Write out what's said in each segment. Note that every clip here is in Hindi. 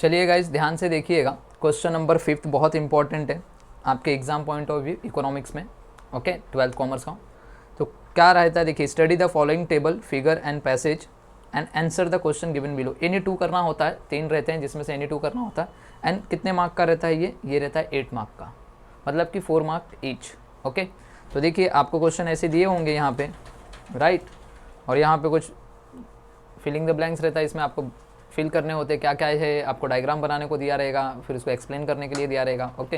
चलिए गाइस ध्यान से देखिएगा, क्वेश्चन नंबर 5 बहुत इंपॉर्टेंट है आपके exam point of view economics में। ओके, 12th कॉमर्स का। तो क्या रहता है, देखिए, study the following table, figure and passage and answer the question given below. Any 2 करना होता है, 3 रहते हैं जिसमें से एनी 2 करना होता है। एंड कितने मार्क का रहता है ये रहता है 8 मार्क का, मतलब कि 4 मार्क ईच। ओके, तो देखिए आपको क्वेश्चन ऐसे दिए होंगे यहाँ पे, राइट, और यहाँ पे कुछ फिलिंग द ब्लैंक्स रहता है, इसमें आपको फिल करने होते हैं क्या क्या है, आपको डायग्राम बनाने को दिया रहेगा, फिर उसको एक्सप्लेन करने के लिए दिया रहेगा। ओके,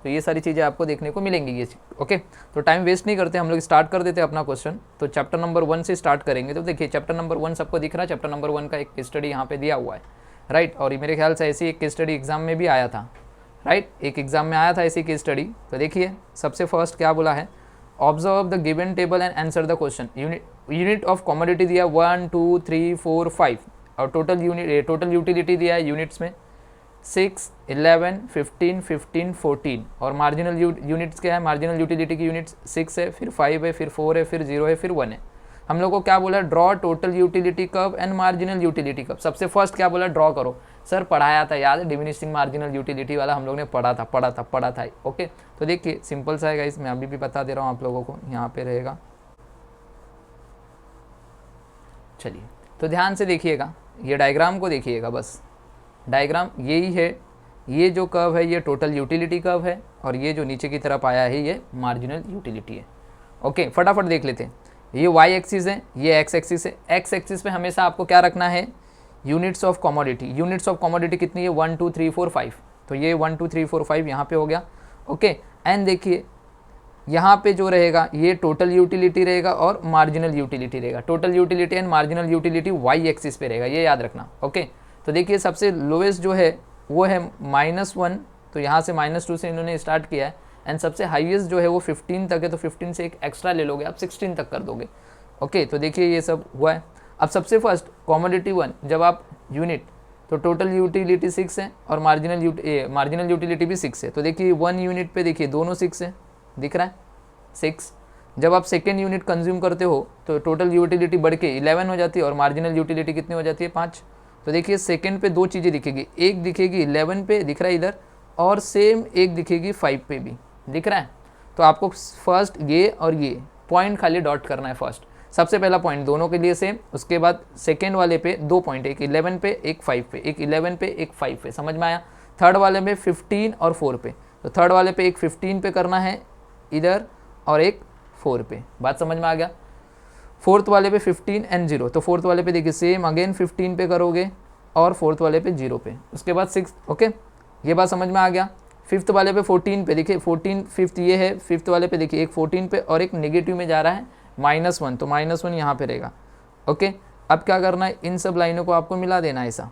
तो ये सारी चीज़ें आपको देखने को मिलेंगी ये। ओके, तो टाइम वेस्ट नहीं करते, हम लोग स्टार्ट कर देते हैं अपना क्वेश्चन। तो चैप्टर नंबर 1 से स्टार्ट करेंगे। तो देखिए चैप्टर नंबर 1 सबको दिख रहा है, चैप्टर नंबर 1 का एक केस स्टडी यहाँ पे दिया हुआ है, राइट। और मेरे ख्याल से ऐसी एक केस स्टडी एग्जाम में भी आया था, राइट, एक एग्जाम में आया था ऐसी केस स्टडी। तो देखिए सबसे फर्स्ट क्या बोला है, observe the given table and answer the question. Unit of commodity दिया 1 2 3 4 5, और टोटल यूटिलिटी दिया है यूनिट्स में 6 11 15 15 14, और मार्जिनल यूनिट्स क्या है, मार्जिनल यूटिलिटी की यूनिट्स 6 है, फिर 5 है, फिर 4 है, फिर 0 है, फिर 1 है। हम लोग को क्या बोला, draw total utility curve and marginal utility curve. सबसे फर्स्ट क्या बोला, ड्रॉ करो। सर पढ़ाया था, याद है, डिमिनिशिंग मार्जिनल यूटिलिटी वाला हम लोग ने पढ़ा था। ओके, तो देखिए सिंपल सा है गाइस, मैं अभी भी बता दे रहा हूँ आप लोगों को, यहाँ पे रहेगा। चलिए तो ध्यान से देखिएगा, ये डायग्राम को देखिएगा, बस डायग्राम यही है। ये जो कर्व है ये टोटल यूटिलिटी कर्व है, और ये जो नीचे की तरफ आया है ये मार्जिनल यूटिलिटी है। ओके, फटाफट देख लेते हैं। ये वाई एक्सिस है, ये एक्स एक्सिस है। एक्स एक्सिस पे हमेशा आपको क्या रखना है, units of commodity. Units of commodity कितनी है, 1 2 3 4 5। तो ये 1 2 3 4 5 यहाँ पे हो गया। ओके, एंड देखिए यहाँ पे जो रहेगा ये टोटल यूटिलिटी रहेगा और मार्जिनल यूटिलिटी रहेगा। Total utility and marginal utility Y axis पे रहेगा, ये याद रखना। ओके, तो देखिए सबसे लोएस्ट जो है वो है -1, तो यहाँ से -2 से इन्होंने स्टार्ट किया है। एंड सबसे हाईएस्ट जो है वो 15 तक है, तो 15 से एक एक्स्ट्रा ले लोगे आप, 16 तक कर दोगे। ओके, तो देखिए ये सब हुआ है। अब सबसे फर्स्ट कमोडिटी 1, जब आप यूनिट, तो टोटल यूटिलिटी 6 है और मार्जिनल यूटिलिटी भी 6 है। तो देखिए 1 यूनिट पे देखिए दोनों 6 है, दिख रहा है 6। जब आप सेकेंड यूनिट कंज्यूम करते हो तो टोटल यूटिलिटी बढ़ के 11 हो जाती है और मार्जिनल यूटिलिटी कितनी हो जाती है, 5। तो देखिए सेकेंड पे 2 चीज़ें दिखेगी, एक दिखेगी 11 पे, दिख रहा है इधर, और सेम एक दिखेगी 5 पे भी, दिख रहा है। तो आपको फर्स्ट ये और ये पॉइंट खाली डॉट करना है। फर्स्ट सबसे पहला पॉइंट दोनों के लिए सेम, उसके बाद सेकेंड वाले पे 2 पॉइंट, एक 11 पे एक 5 पे, एक 11 पे एक 5 पे, समझ में आया। थर्ड वाले में 15 और 4 पे, तो थर्ड वाले पे एक 15 पे करना है इधर और एक 4 पे, बात समझ में आ गया। फोर्थ वाले पे 15 एंड 0, तो फोर्थ वाले पे देखिए सेम अगेन 15 पे करोगे और फोर्थ वाले पे 0 पे, उसके बाद 6। ओके, ये बात समझ में आ गया। फिफ्थ वाले पे 14 पे देखिए 14, फिफ्थ ये है, फिफ्थ वाले पे देखिए एक 14 पे और एक नेगेटिव में जा रहा है -1, तो -1 यहाँ पे रहेगा। ओके, अब क्या करना है, इन सब लाइनों को आपको मिला देना है ऐसा।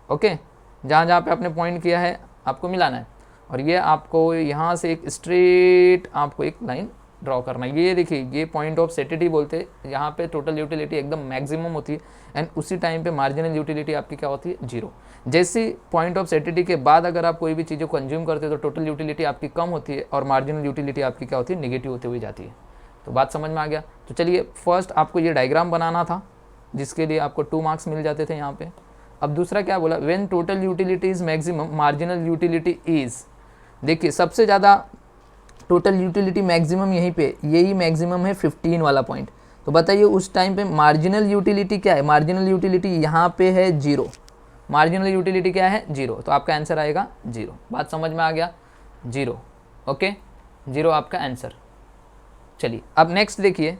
ओके, जहाँ जहाँ पे आपने पॉइंट किया है आपको मिलाना है, और ये आपको यहाँ से एक स्ट्रेट आपको एक लाइन ड्रॉ करना है। ये देखिए ये पॉइंट ऑफ सेटिटी बोलते हैं, यहाँ पे टोटल यूटिलिटी एकदम मैक्सिमम होती है, एंड उसी टाइम पे मार्जिनल यूटिलिटी आपकी क्या होती है, 0। जैसी पॉइंट ऑफ सेटिटी के बाद अगर आप कोई भी चीज़ें कंज्यूम करते हो तो टोटल यूटिलिटी आपकी कम होती है और मार्जिनल यूटिलिटी आपकी क्या होती है, निगेटिव होती हुई जाती है। तो बात समझ में आ गया। तो चलिए फर्स्ट आपको ये डायग्राम बनाना था, जिसके लिए आपको 2 मार्क्स मिल जाते थे यहाँ पे। अब दूसरा क्या बोला, when total utility is maximum marginal utility is. देखिए सबसे ज़्यादा टोटल यूटिलिटी मैक्सिमम यहीं पे, यही मैक्सिमम है 15 वाला पॉइंट। तो बताइए उस टाइम पे मार्जिनल यूटिलिटी क्या है, मार्जिनल यूटिलिटी यहाँ पे है 0। मार्जिनल यूटिलिटी क्या है, 0, तो आपका आंसर आएगा 0। बात समझ में आ गया, 0। ओके, 0 आपका आंसर। चलिए अब नेक्स्ट देखिए,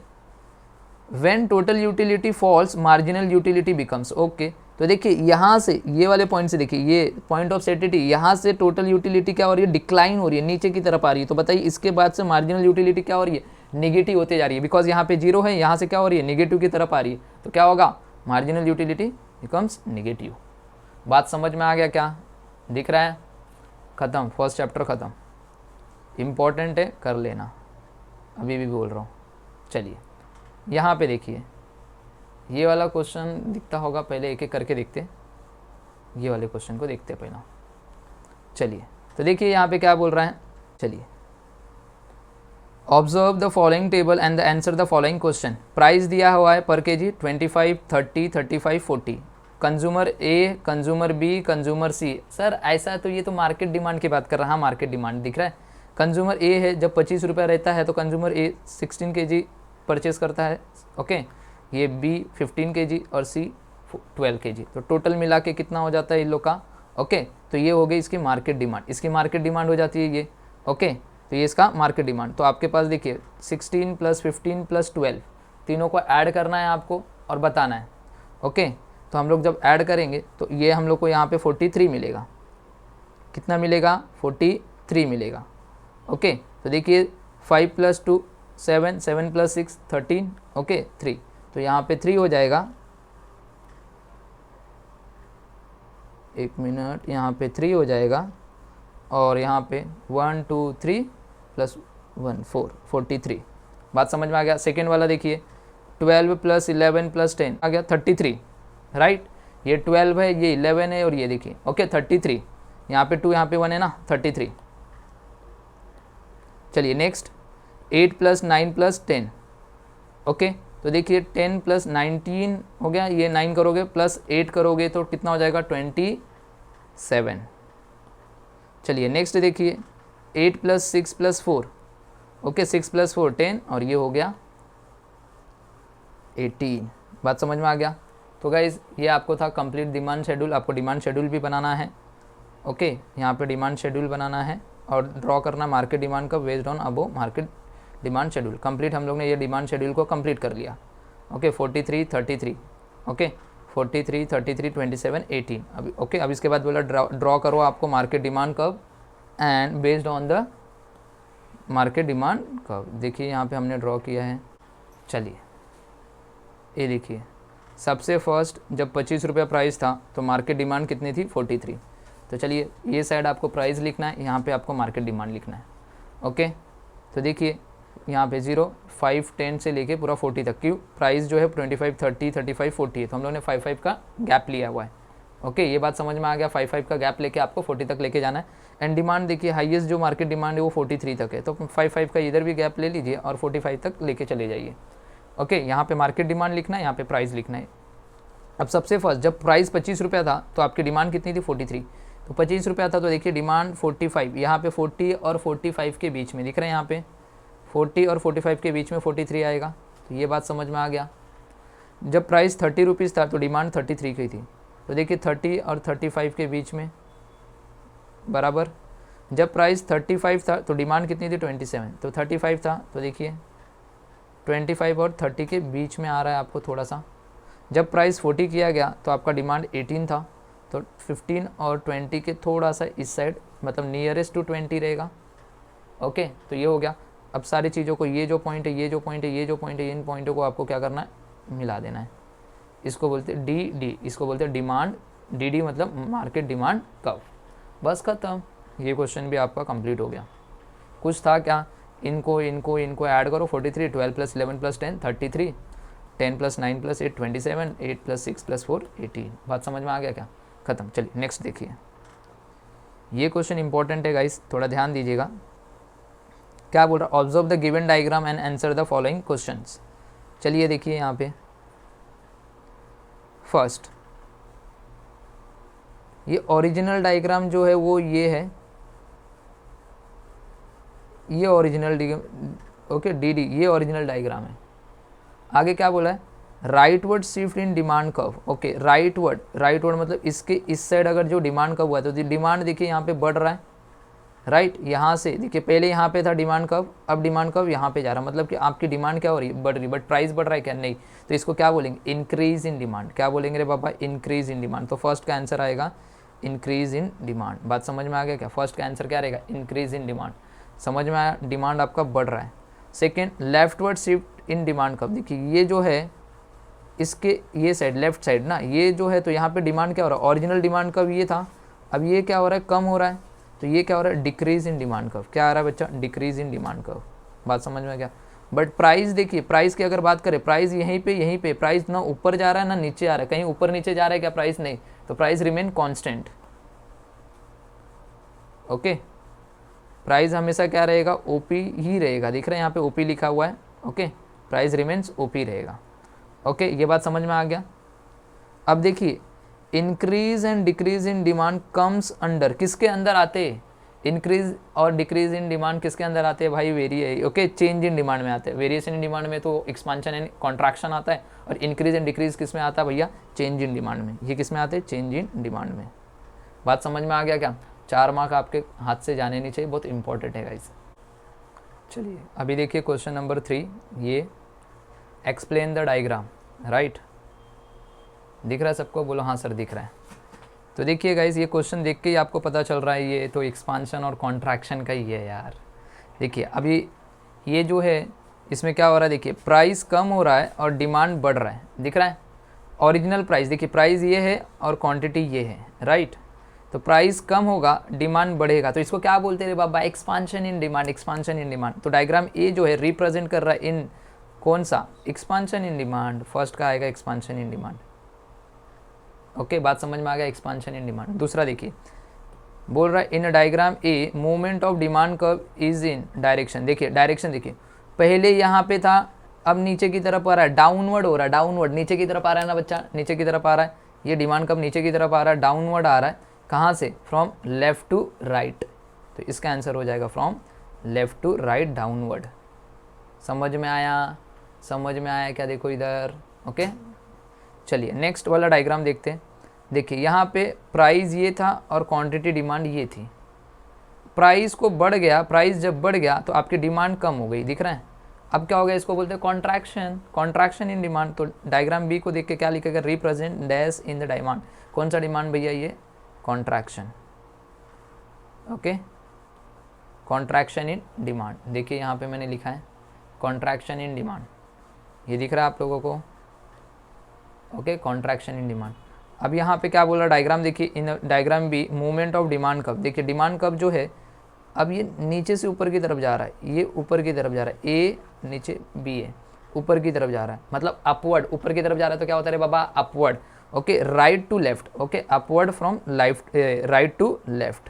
when total utility falls marginal utility becomes. Okay, तो देखिए यहाँ से ये वाले पॉइंट से देखिए, ये पॉइंट ऑफ सेटिटी, यहाँ से टोटल यूटिलिटी क्या हो रही है, डिक्लाइन हो रही है, नीचे की तरफ आ रही है। तो बताइए इसके बाद से मार्जिनल यूटिलिटी क्या हो रही है, नेगेटिव होते जा रही है, बिकॉज यहाँ पे 0 है, यहाँ से क्या हो रही है, नेगेटिव की तरफ आ रही है। तो क्या होगा, मार्जिनल यूटिलिटी बिकम्स नेगेटिव। बात समझ में आ गया, क्या दिख रहा है, ख़त्म, फर्स्ट चैप्टर ख़त्म। इम्पॉर्टेंट है, कर लेना, अभी भी बोल रहा हूँ। चलिए यहाँ पे देखिए, ये वाला क्वेश्चन दिखता होगा, पहले एक एक करके देखते हैं, ये वाले क्वेश्चन को देखते हैं पहला। चलिए तो देखिए यहाँ पे क्या बोल रहा है, चलिए observe the following table and answer the following question. Price दिया हुआ है per KG 25, 30, 35, 40। Consumer A, consumer B, consumer C. Sir ऐसा तो ये तो मार्केट डिमांड की बात कर रहा है। हाँ मार्केट डिमांड दिख रहा है। कंज्यूमर ए है, जब 25 रुपया रहता है तो कंज्यूमर ए 16 kg परचेस करता है। ओके, ये बी 15 kg और सी 12 kg, तो टोटल मिला के कितना हो जाता है इन लोग का। ओके, तो ये हो गई इसकी मार्केट डिमांड, इसकी मार्केट डिमांड हो जाती है ये। ओके, तो ये इसका मार्केट डिमांड। तो आपके पास देखिए 16 + 15 + 12 तीनों को ऐड करना है आपको और बताना है। ओके, तो हम लोग जब ऐड करेंगे तो ये हम लोग को यहाँ पे 43 मिलेगा। कितना मिलेगा? 43 मिलेगा। ओके, तो देखिए 5 + 2 7, 7 + 6 13, ओके 3, तो यहाँ पे 3 हो जाएगा। एक मिनट, यहाँ पे 3 हो जाएगा और यहाँ पे 1 2 3 + 1 4, 43। बात समझ में आ गया। सेकेंड वाला देखिए 12 + 11 + 10 आ गया 33, राइट। ये 12 है, ये 11 है और ये देखिए ओके 33, यहाँ पे 2 यहाँ पे 1 है ना 33। चलिए नेक्स्ट 8 + 9 + 10, ओके, तो देखिए 10 + 19 हो गया, ये 9 करोगे प्लस 8 करोगे तो कितना हो जाएगा 27। चलिए नेक्स्ट देखिए 8 + 6 + 4, ओके 6 + 4 10 और ये हो गया 18। बात समझ में आ गया। तो गाइज ये आपको था कंप्लीट डिमांड शेड्यूल। आपको डिमांड शेड्यूल भी बनाना है। ओके, यहाँ पे डिमांड शेड्यूल बनाना है और ड्रॉ करना मार्केट डिमांड का based on above market demand schedule. Complete हम लोग ने ये डिमांड शेड्यूल को कंप्लीट कर लिया। Okay 43 33, okay 43 33 27 18। अभी ओके, अब इसके बाद बोला ड्रॉ करो आपको market demand curve and based on the market demand curve. देखिए यहाँ पे हमने ड्रॉ किया है। चलिए ये देखिए, सबसे फर्स्ट जब 25 रुपया प्राइस था तो मार्केट डिमांड कितनी थी 43। तो चलिए ये साइड आपको प्राइस लिखना है, यहाँ पे आपको मार्केट डिमांड लिखना है। ओके, तो देखिए यहाँ पे 0 5 10 से लेके पूरा 40 तक। क्यों? प्राइस जो है 25 30 35 40 है, तो हम लोगों ने 5 का गैप लिया हुआ है। ओके, ये बात समझ में आ गया। 5 का गैप लेके आपको 40 तक लेके जाना है। एंड डिमांड देखिए हाईएस्ट जो मार्केट डिमांड है वो 43 तक है, तो 5 का इधर भी गैप ले लीजिए और 45 तक लेके चले जाइए। ओके, यहाँ पे मार्केट डिमांड लिखना है, यहाँ पे प्राइस लिखना है। अब सबसे फर्स्ट जब प्राइस 25 रुपया था तो आपकी डिमांड कितनी थी 43, तो 25 रुपया था तो देखिए डिमांड 45, यहाँ पे 40 और 45 के बीच में दिख रहा है, यहाँ पे 40 और 45 के बीच में 43 आएगा। तो ये बात समझ में आ गया। जब प्राइस 30 रुपीज़ था तो डिमांड 33 की थी, तो देखिए 30 और 35 के बीच में बराबर। जब प्राइस 35 था तो डिमांड कितनी थी 27, तो 35 था तो देखिए 25 और 30 के बीच में आ रहा है आपको थोड़ा सा। जब प्राइस 40 किया गया तो आपका डिमांड 18 था, तो 15 और 20 के थोड़ा सा इस साइड, मतलब नियरेस्ट टू 20 रहेगा। ओके, तो ये हो गया। अब सारी चीज़ों को, ये जो पॉइंट है, ये जो पॉइंट है, ये जो पॉइंट है, इन पॉइंटों को आपको क्या करना है, मिला देना है। इसको बोलते हैं डी डी, इसको बोलते हैं डिमांड डी डी, मतलब मार्केट डिमांड कर्व। बस खत्म, ये क्वेश्चन भी आपका कंप्लीट हो गया। कुछ था क्या? इनको इनको इनको ऐड करो। 43 12 + 11 + 10 33, 10 + 9 + 8 27, 8 + 6 + 4 18। बात समझ में आ गया क्या? खत्म। चलिए नेक्स्ट देखिए, ये क्वेश्चन इंपॉर्टेंट है गाइस, थोड़ा ध्यान दीजिएगा। क्या बोल रहा है? Observe the given diagram and answer the following questions. चलिए देखिए यहाँ पे फर्स्ट, ये ओरिजिनल डायग्राम जो है वो ये है, ये ओरिजिनल ओके डी डी, ये ओरिजिनल डायग्राम है। आगे क्या बोला है? Rightward shift in demand curve. Okay, rightward मतलब इसके इस साइड अगर जो डिमांड कर्व हुआ है तो डिमांड देखिए यहाँ पे बढ़ रहा है, राइट। यहाँ से देखिए पहले यहाँ पे था डिमांड कर्व, अब डिमांड कर्व यहाँ पे जा रहा है, मतलब कि आपकी डिमांड क्या हो रही है, बढ़ रही है, बट प्राइस बढ़ रहा है क्या? नहीं। तो इसको क्या बोलेंगे? Increase in demand. क्या बोलेंगे रे बाबा? Increase in demand. तो फर्स्ट का आंसर आएगा इंक्रीज इन डिमांड। बात समझ में आ गया क्या? फर्स्ट का आंसर क्या रहेगा? Increase in demand. समझ में आया? डिमांड आपका बढ़ रहा है। Second, leftward shift in demand curve. देखिए ये जो है इसके ये साइड, लेफ्ट साइड ना, ये जो है, तो यहाँ पे डिमांड क्या हो रहा है? ओरिजिनल डिमांड कर्व ये था, अब ये क्या हो रहा है? कम हो रहा है, तो ये क्या हो रहा है? Decrease in demand curve. क्या आ रहा है बच्चा? Decrease in demand curve. बात समझ में गया? बट प्राइस देखिए, प्राइस की अगर बात करें, प्राइस यहीं पे प्राइस ना ऊपर जा रहा है ना नीचे आ रहा है। कहीं ऊपर नीचे जा रहा है क्या प्राइस? नहीं, तो price remain constant. Okay, price हमेशा क्या रहेगा? ओपी ही रहेगा। दिख रहा है यहाँ पे ओपी लिखा हुआ है। ओके, प्राइस रिमेन्स ओपी रहेगा। ओके, ये बात समझ में आ गया। अब देखिए increase and decrease in demand comes under, किसके अंदर आते हैं? इंक्रीज और डिक्रीज इन डिमांड किसके अंदर आते हैं भाई? वेरिए ओके चेंज इन डिमांड में आते हैं। वेरिएशन इन डिमांड में तो एक्सपांशन एंड कॉन्ट्रैक्शन आता है, और इंक्रीज एंड डिक्रीज किस में आता है भैया? चेंज इन डिमांड में। ये किस में आते हैं? चेंज इन डिमांड में। बात समझ में आ गया क्या? 4 मार्क आपके हाथ से जाने नहीं चाहिए, बहुत इंपॉर्टेंट है गाइस। चलिए अभी देखिए क्वेश्चन नंबर 3, ये एक्सप्लेन द डायग्राम, राइट? दिख रहा है सबको? बोलो हाँ सर दिख रहा है। तो देखिए गाइस, ये क्वेश्चन देख के ही आपको पता चल रहा है ये तो एक्सपांशन और कॉन्ट्रैक्शन का ही है यार। देखिए अभी ये जो है इसमें क्या हो रहा है, देखिए प्राइस कम हो रहा है और डिमांड बढ़ रहा है, दिख रहा है? ओरिजिनल प्राइस, देखिए प्राइस ये है और क्वांटिटी ये है, राइट? तो प्राइस कम होगा, डिमांड बढ़ेगा, तो इसको क्या बोलते हैं बाबा? Expansion in demand, expansion in demand. तो डायग्राम ए जो है रिप्रेजेंट कर रहा है इन कौन सा? Expansion in demand. फर्स्ट का आएगा एक्सपांशन इन डिमांड। ओके बात समझ में आ गया? Expansion in demand. दूसरा देखिए बोल रहा है in diagram a movement of demand curve is in direction. देखिए डायरेक्शन देखिए, पहले यहाँ पे था, अब नीचे की तरफ आ रहा है, डाउनवर्ड हो रहा है, डाउनवर्ड नीचे की तरफ आ रहा है ना बच्चा, नीचे की तरफ आ रहा है। ये डिमांड कर्व नीचे की तरफ आ रहा है, डाउनवर्ड आ रहा है। कहाँ से? From left to right. तो इसका आंसर हो जाएगा from left to right downward. समझ में आया? समझ में आया क्या? देखो इधर। ओके चलिए नेक्स्ट वाला डायग्राम देखते हैं। देखिए यहाँ पे प्राइस ये था और क्वांटिटी डिमांड ये थी। प्राइस को बढ़ गया, प्राइस जब बढ़ गया तो आपकी डिमांड कम हो गई, दिख रहा है? अब क्या हो गया? इसको बोलते हैं कॉन्ट्रैक्शन, कॉन्ट्रैक्शन इन डिमांड। तो डायग्राम बी को देख के क्या लिखेगा? Represent dash in the demand. कौन सा डिमांड भैया? ये contraction. Okay contraction in demand. देखिए यहाँ पे मैंने लिखा है कॉन्ट्रैक्शन इन डिमांड, ये दिख रहा है आप लोगों को? Okay contraction in demand. अब यहाँ पे क्या बोल रहा है डायग्राम? देखिए in diagram B movement of demand curve. देखिए डिमांड कर्व जो है अब ये नीचे से ऊपर की तरफ जा रहा है, ये ऊपर की तरफ जा रहा है, ए नीचे बी है, ऊपर की तरफ जा रहा है, मतलब अपवर्ड, ऊपर की तरफ जा रहा है। तो क्या होता है बाबा? Upward. Okay right to left. Okay upward from left, right to left.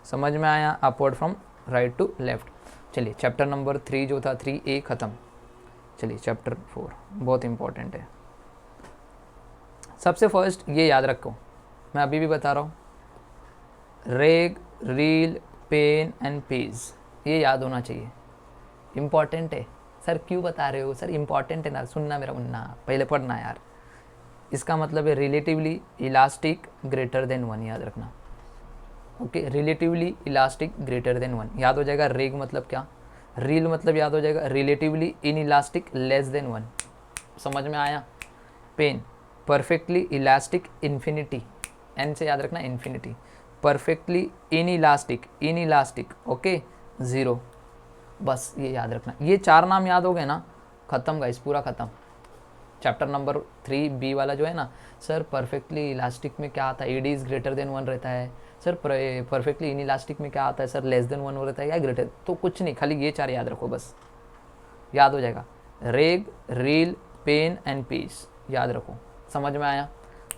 समझ में आया? Upward from right to left. चलिए चैप्टर नंबर 3 जो था 3A खत्म। चलिए चैप्टर 4 बहुत इंपॉर्टेंट है। सबसे फर्स्ट ये याद रखो, मैं अभी भी बता रहा हूँ, रेग, रील, पेन एंड पेज, ये याद होना चाहिए, इम्पॉर्टेंट है। सर क्यों बता रहे हो? सर इम्पॉर्टेंट है ना, सुनना मेरा मुन्ना, पहले पढ़ना यार। इसका मतलब है रिलेटिवली इलास्टिक ग्रेटर देन 1, याद रखना। Okay relatively elastic greater than 1 याद हो जाएगा। रेग मतलब क्या? रील मतलब याद हो जाएगा relatively inelastic less than 1। समझ में आया? पेन परफेक्टली इलास्टिक इन्फिनिटी, एन से याद रखना infinity. Perfectly inelastic okay 0। बस ये याद रखना, ये 4 नाम याद हो गए ना, खत्म गाइस, पूरा खत्म। चैप्टर नंबर 3B वाला जो है ना, सर परफेक्टली इलास्टिक में क्या आता है? ईडी इज ग्रेटर देन 1 रहता है। सर परफेक्टली इन इलास्टिक में क्या आता है? सर लेस देन 1 रहता है या ग्रेटर। तो कुछ नहीं, खाली ये 4 याद रखो, बस याद हो जाएगा। रेग, रील, पेन एंड पीस, याद रखो। समझ में आया?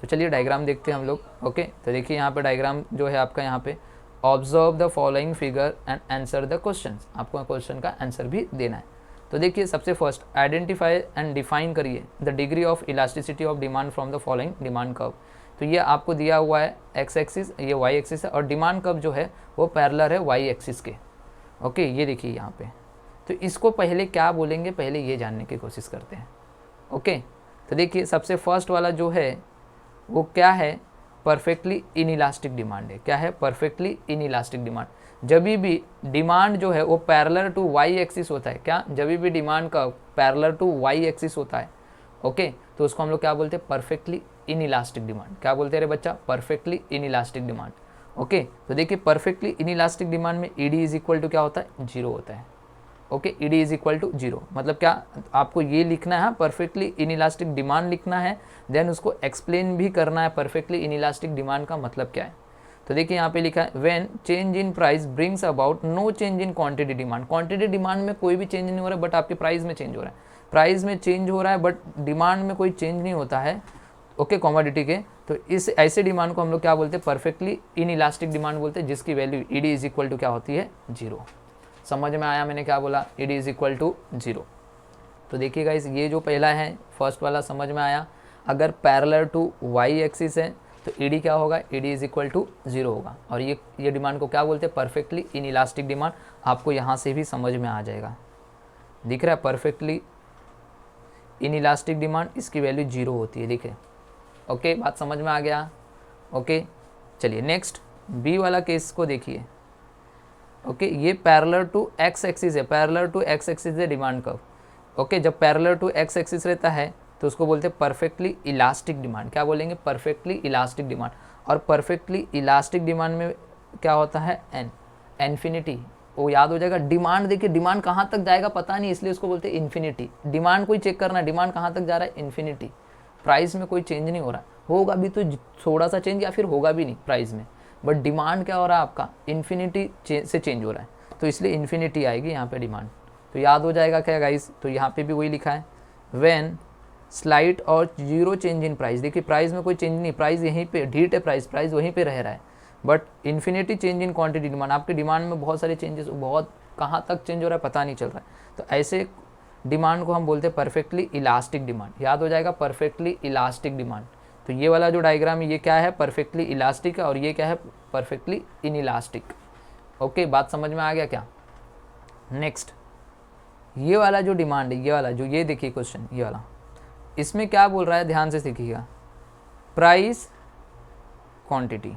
तो चलिए डायग्राम देखते हैं हम लोग। ओके तो देखिए यहाँ पे डायग्राम जो है आपका, यहाँ पे observe the following figure and answer the question. आपको क्वेश्चन का आंसर भी देना है। तो देखिए सबसे फर्स्ट आइडेंटिफाई एंड डिफाइन करिए the degree of elasticity of demand from the following demand curve. तो ये आपको दिया हुआ है एक्स एक्सिस, ये वाई एक्सिस है, और डिमांड कर्व जो है वो पैरेलल है वाई एक्सिस के। ओके ये देखिए यहाँ पे, तो इसको पहले क्या बोलेंगे, पहले ये जानने की कोशिश करते हैं। ओके तो देखिए सबसे फर्स्ट वाला जो है वो क्या है? परफेक्टली इनइलास्टिक डिमांड है। क्या है? Perfectly inelastic demand. जब भी डिमांड जो है वो पैरेलल टू वाई एक्सिस होता है, क्या? जब भी डिमांड का पैरेलल टू वाई एक्सिस होता है, ओके तो उसको हम लोग क्या बोलते हैं? Perfectly inelastic demand. क्या बोलते हैं रे बच्चा? Perfectly inelastic demand. ओके तो देखिए परफेक्टली इनइलास्टिक डिमांड में ईडी इज इक्वल टू क्या होता है? 0 होता है। Okay ED is equal to 0 मतलब क्या? आपको ये लिखना है परफेक्टली इनइलास्टिक डिमांड लिखना है, देन उसको एक्सप्लेन भी करना है परफेक्टली इनइलास्टिक डिमांड का मतलब क्या है। तो देखिए यहाँ पे लिखा है when change in price brings about no change in quantity demand. Quantity demand में कोई भी चेंज नहीं हो रहा है, बट आपके प्राइस में चेंज हो रहा है। प्राइस में चेंज हो रहा है बट डिमांड में कोई चेंज नहीं होता है, ओके कमोडिटी के। तो इस ऐसे डिमांड को हम लोग क्या बोलते हैं? परफेक्टली इनइलास्टिक डिमांड बोलते हैं, जिसकी value ED is equal to क्या होती है? 0। समझ में आया मैंने क्या बोला? ED is equal to 0। तो देखिए गाइस ये जो पहला है फर्स्ट वाला समझ में आया। अगर पैरेलल टू वाई एक्सिस है तो ईडी क्या होगा, ईडी इज इक्वल टू 0 होगा। और ये डिमांड को क्या बोलते हैं, परफेक्टली इन इलास्टिक डिमांड। आपको यहाँ से भी समझ में आ जाएगा, दिख रहा है परफेक्टली इन इलास्टिक डिमांड, इसकी वैल्यू 0 होती है, दिखे। ओके, बात समझ में आ गया। ओके चलिए नेक्स्ट बी वाला केस को देखिए। ओके ये पैरेलल टू एक्स एक्सिस है, पैरेलल टू एक्स एक्सिस है डिमांड कर्व। ओके जब पैरेलल टू एक्स एक्सिस रहता है तो उसको बोलते हैं परफेक्टली इलास्टिक डिमांड। क्या बोलेंगे, परफेक्टली इलास्टिक डिमांड। और परफेक्टली इलास्टिक डिमांड में क्या होता है, एन, इन्फिनिटी। वो याद हो जाएगा। डिमांड देखिए, डिमांड कहाँ तक जाएगा पता नहीं, इसलिए उसको बोलते हैं इन्फिनिटी। डिमांड को ही चेक करना है, डिमांड कहाँ तक जा रहा है, इन्फिनिटी। प्राइस में कोई चेंज नहीं हो रहा, होगा भी तो थोड़ा सा चेंज या फिर होगा भी नहीं प्राइस में, बट डिमांड क्या हो रहा है आपका, इन्फिनिटी से चेंज हो रहा है, तो इसलिए इन्फिनिटी आएगी यहाँ पे डिमांड। तो याद हो जाएगा क्या गाइस, तो यहाँ पे भी वही लिखा है, व्हेन स्लाइट और 0 चेंज इन प्राइस। देखिए प्राइस में कोई चेंज नहीं, प्राइस यहीं पे ढीट है, प्राइस वहीं पे रह रहा है, but infinity change in quantity demand. आपके डिमांड में बहुत सारे चेंजेस, बहुत कहाँ तक चेंज हो रहा है पता नहीं चल रहा है। तो ऐसे डिमांड को हम बोलते हैं परफेक्टली इलास्टिक डिमांड। याद हो जाएगा, परफेक्टली इलास्टिक डिमांड। तो ये वाला जो डायग्राम है ये क्या है, परफेक्टली इलास्टिक है, और ये क्या है, परफेक्टली इन इलास्टिक। ओके बात समझ में आ गया क्या। नेक्स्ट ये वाला जो डिमांड है, ये वाला जो, ये देखिए क्वेश्चन, ये वाला, इसमें क्या बोल रहा है, ध्यान से सीखिएगा, प्राइस क्वांटिटी,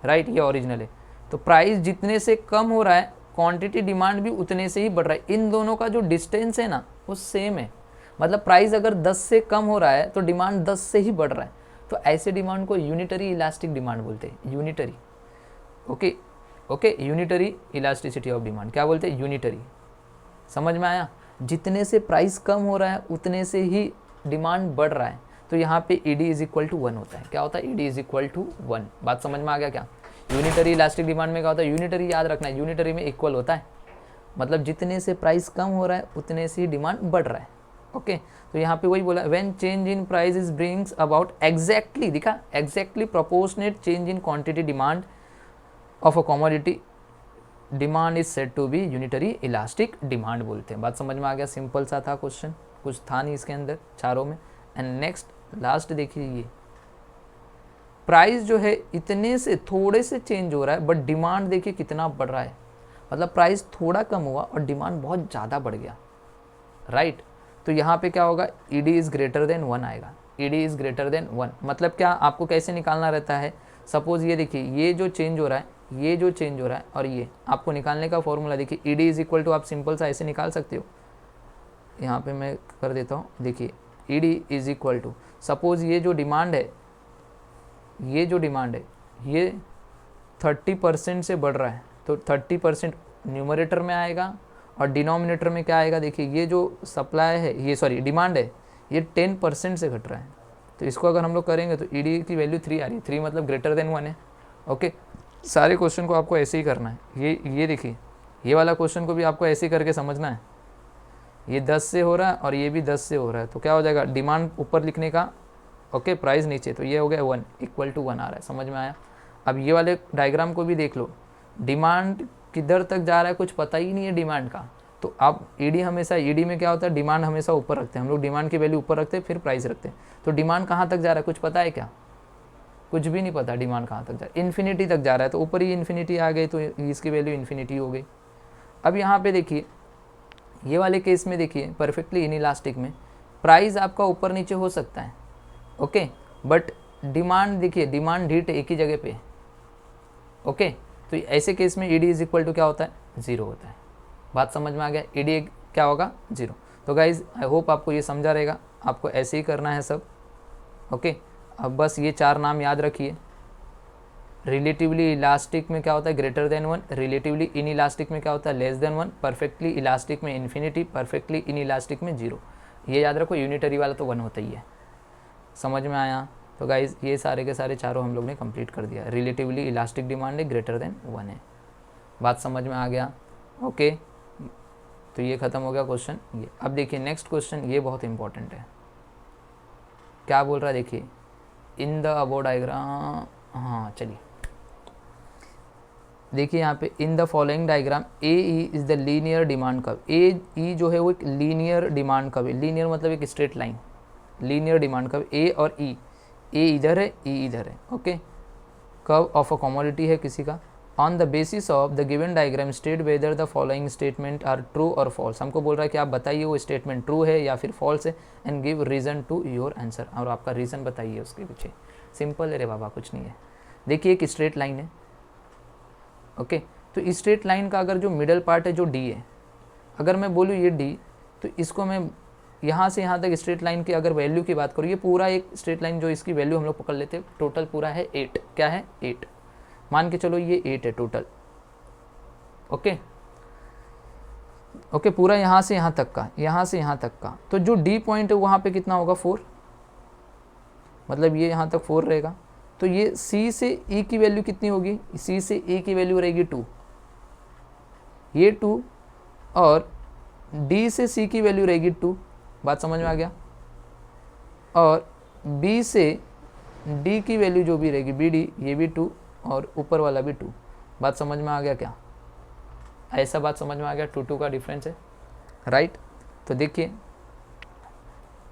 राइट, ये ओरिजिनल है। तो प्राइस जितने से कम हो रहा है, क्वांटिटी डिमांड भी उतने से ही बढ़ रहा है। इन दोनों का जो डिस्टेंस है ना वो सेम है, मतलब प्राइस अगर 10 से कम हो रहा है तो डिमांड 10 से ही बढ़ रहा है। तो ऐसे डिमांड को यूनिटरी इलास्टिक डिमांड बोलते हैं, unitary. Okay okay unitary elasticity of demand क्या बोलते हैं, यूनिटरी। समझ में आया, जितने से प्राइस कम हो रहा है उतने से ही डिमांड बढ़ रहा है। तो यहाँ पे ईडी इज इक्वल टू 1 होता है। क्या होता है, ईडी इज इक्वल टू 1। बात समझ में आ गया क्या। यूनिटरी इलास्टिक डिमांड में क्या होता है, यूनिटरी याद रखना है, यूनिटरी में इक्वल होता है, मतलब जितने से प्राइस कम हो रहा है उतने से ही डिमांड बढ़ रहा है। ओके तो यहाँ पे वही बोला, when change in price is brings about exactly, दिखा, exactly proportionate change in quantity demand of a commodity, demand is said to be unitary elastic demand बोलते हैं। बात समझ में आ गया, सिंपल सा था क्वेश्चन, कुछ था नहीं इसके अंदर चारों में। एंड नेक्स्ट लास्ट देखिए, ये प्राइस जो है इतने से थोड़े से चेंज हो रहा है, बट डिमांड देखिए कितना बढ़ रहा है, मतलब प्राइस थोड़ा कम हुआ और डिमांड बहुत ज़्यादा बढ़ गया, राइट। तो यहाँ पे क्या होगा, ईडी इज़ ग्रेटर देन 1 आएगा, ईडी इज़ ग्रेटर देन 1। मतलब क्या, आपको कैसे निकालना रहता है, सपोज ये देखिए, ये जो चेंज हो रहा है, ये जो चेंज हो रहा है, और ये आपको निकालने का फॉर्मूला देखिए, ईडी इज इक्वल टू, आप सिंपल सा ऐसे निकाल सकते हो, यहाँ पे मैं कर देता हूँ, देखिए ED is equal to, suppose ये जो डिमांड है, ये जो डिमांड है ये 30% से बढ़ रहा है, तो 30% न्यूमरेटर में आएगा, और डिनोमिनेटर में क्या आएगा, देखिए ये जो सप्लाई है, ये सॉरी डिमांड है, ये 10% से घट रहा है। तो इसको अगर हम लोग करेंगे तो ईडी की वैल्यू 3 आ रही है, 3 मतलब ग्रेटर देन 1 है। ओके सारे क्वेश्चन को आपको ऐसे ही करना है। ये देखिए, ये वाला क्वेश्चन को भी आपको ऐसे ही करके समझना है। ये 10 से हो रहा है और ये भी 10 से हो रहा है, तो क्या हो जाएगा, डिमांड ऊपर लिखने का, ओके प्राइस नीचे, तो ये हो गया 1 इक्वल टू 1 आ रहा है। समझ में आया। अब ये वाले डायग्राम को भी देख लो, डिमांड किधर तक जा रहा है कुछ पता ही नहीं है डिमांड का। तो आप ईडी हमेशा, ईडी में क्या होता है, डिमांड हमेशा ऊपर रखते हैं हम लोग, डिमांड की वैल्यू ऊपर रखते हैं फिर प्राइस रखते हैं। तो डिमांड कहाँ तक जा रहा है कुछ पता है क्या, कुछ भी नहीं पता, डिमांड कहाँ तक जा रहा है, इन्फिनिटी तक जा रहा है, तो ऊपर ही इन्फिनिटी आ गई तो इसकी वैल्यू इन्फिनिटी हो गई। अब यहाँ पे देखिए, ये वाले केस में देखिए, परफेक्टली इनइलास्टिक में प्राइस आपका ऊपर नीचे हो सकता है, ओके, बट डिमांड देखिए, डिमांड ढीट एक ही जगह पे, ओके। तो ऐसे केस में ईडी इज इक्वल टू क्या होता है, 0 होता है। बात समझ में आ गया, ईडी क्या होगा, 0। तो गाइज आई होप आपको ये समझा रहेगा, आपको ऐसे ही करना है सब, ओके। अब बस ये 4 नाम याद रखिए। रिलेटिवली इलास्टिक में क्या होता है, greater than 1, relatively in elastic में क्या होता है, लेस देन 1, परफेक्टली इलास्टिक में इन्फिनिटी, परफेक्टली इन इलास्टिक में 0। ये याद रखो, यूनिटरी वाला तो 1 होता ही है। समझ में आया। तो गाइज ये सारे के सारे चारों हम लोग ने कंप्लीट कर दिया। रिलेटिवली इलास्टिक डिमांड है, ग्रेटर देन 1 है। बात समझ में आ गया, ओके। तो ये खत्म हो गया क्वेश्चन ये। अब देखिए नेक्स्ट क्वेश्चन, ये बहुत इंपॉर्टेंट है। क्या बोल रहा है देखिए, इन द अबो डायग्राम, हाँ चलिए देखिए यहाँ पे, in the following diagram A E is the linear demand curve. A E जो है वो एक लीनियर डिमांड कर्व है। लीनियर मतलब एक straight line, linear demand curve, A और ई, ए इधर है, ई इधर है, okay. Curve of a commodity है किसी का। On the basis of the given diagram state whether the following statement are true और फॉल्स। हमको बोल रहा है कि आप बताइए वो स्टेटमेंट ट्रू है या फिर फॉल्स है, and give reason to your answer, और आपका रीज़न बताइए उसके पीछे। सिंपल है रे बाबा, कुछ नहीं है। देखिए एक स्ट्रेट लाइन है, ओके। तो इस स्ट्रेट लाइन का अगर जो मिडल पार्ट है जो डी है, अगर मैं बोलूँ ये डी, तो इसको मैं यहाँ से यहाँ तक स्ट्रेट लाइन की अगर वैल्यू की बात करूँ, ये पूरा एक स्ट्रेट लाइन जो इसकी वैल्यू हम लोग पकड़ लेते हैं, टोटल पूरा है 8। क्या है? 8। मान के चलो ये 8 है टोटल, ओके ओके। पूरा यहाँ से यहाँ तक का, यहाँ से यहाँ तक का, तो जो डी पॉइंट है वहाँ पे कितना होगा? 4, मतलब ये यहाँ तक 4 रहेगा। तो ये सी से ई की वैल्यू कितनी होगी? सी से ई की वैल्यू रहेगी 2, ये 2, और डी से सी की वैल्यू रहेगी 2। बात समझ में आ गया? और बी से डी की वैल्यू जो भी रहेगी, बी डी, ये भी 2 और ऊपर वाला भी 2। बात समझ में आ गया क्या? ऐसा बात समझ में आ गया? 2 का डिफरेंस है, राइट। तो देखिए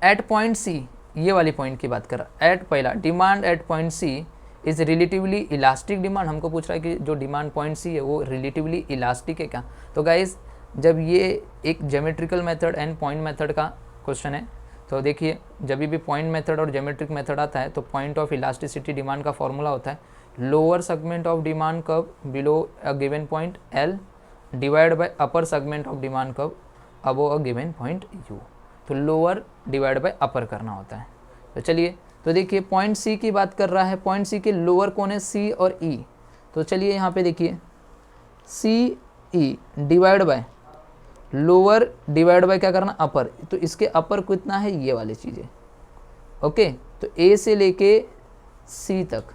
एट पॉइंट सी, ये वाली पॉइंट की बात कर रहा है। एट पहला demand at point C is relatively elastic demand. हमको पूछ रहा है कि जो डिमांड पॉइंट सी है वो रिलेटिवली इलास्टिक है क्या? तो गाइज जब ये एक geometrical method and point method का क्वेश्चन है, तो देखिए जब भी पॉइंट मेथड और ज्योमेट्रिक मेथड आता है तो पॉइंट ऑफ इलास्टिसिटी डिमांड का फॉर्मूला होता है lower segment of demand curve below a given point L divide by upper segment of demand curve above a given point you. तो लोअर डिवाइड बाय अपर करना होता है। तो चलिए, तो देखिए पॉइंट सी की बात कर रहा है, पॉइंट सी के लोअर कौन है? सी और ई। तो चलिए यहाँ पे देखिए C E divide by lower divide by क्या करना? अपर। तो इसके अपर कितना है? ये वाली चीज़ें, ओके। तो ए से लेके सी तक